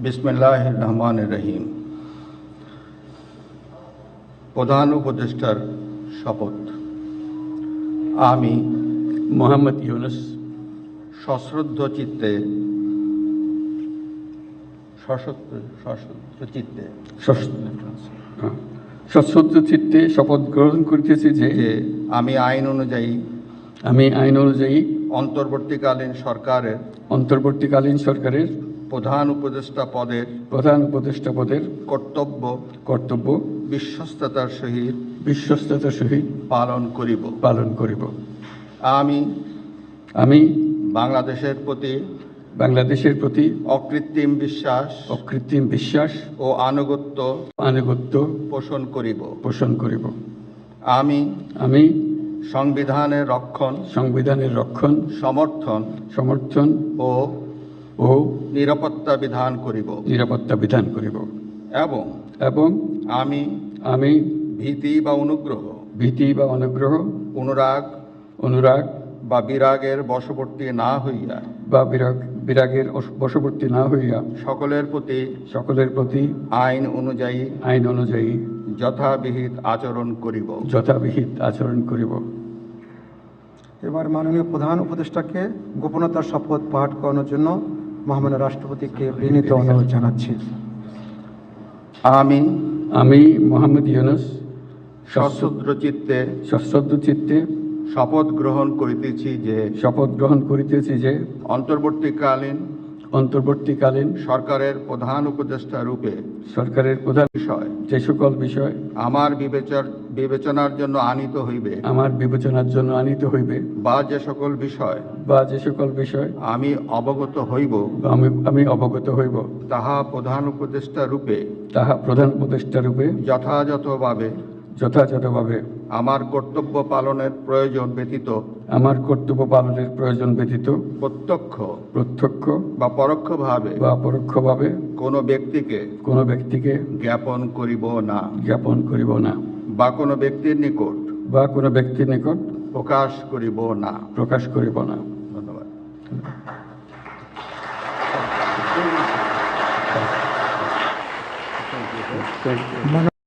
বিসমিল্লাহির রহমানির রহিম। প্রধান উপদেষ্টার শপথ। আমি মোহাম্মদ ইউনুস সশ্রদ্ধ চিত্তে সশ্রদ্ধ চিত্তে শপথ গ্রহণ করিতেছি যে আমি আইন অনুযায়ী অন্তর্বর্তীকালীন সরকারের প্রধান উপদেষ্টা পদের কর্তব্য বিশ্বস্ততার সহিত পালন করিব। আমি বাংলাদেশের প্রতি অকৃত্রিম বিশ্বাস ও আনুগত্য পোষণ করিব। আমি সংবিধানের রক্ষণ সমর্থন ও নিরাপত্তা বিধান করিব এবং আমি ভীতি বা অনুরাগ বা বিরাগের বশবর্তী না হইয়া সকলের প্রতি আইন অনুযায়ী যথাবিহিত আচরণ করিব। এবার মাননীয় প্রধান উপদেষ্টাকে গোপনতার শপথ পাঠ করানোর জন্য মহামান্য রাষ্ট্রপতিকে বিনীত অনুরোধ জানাচ্ছি। আমি মোহাম্মদ ইউনুস সশ্রদ্ধ চিত্তে শপথ গ্রহণ করিতেছি যে অন্তর্বর্তীকালীন সরকারের প্রধান উপদেষ্টা রূপে যে সকল বিষয় আমার বিবেচনার জন্য আনিত হইবে বা যে সকল বিষয় আমি অবগত হইব তাহা প্রধান উপদেষ্টা রূপে যথাযথভাবে আমার কর্তব্য পালনের প্রয়োজন ব্যতীত প্রত্যক্ষ বা পরোক্ষভাবে কোনো ব্যক্তিকে জ্ঞাপন করিব না বা কোনো ব্যক্তির নিকট প্রকাশ করিব না। ধন্যবাদ।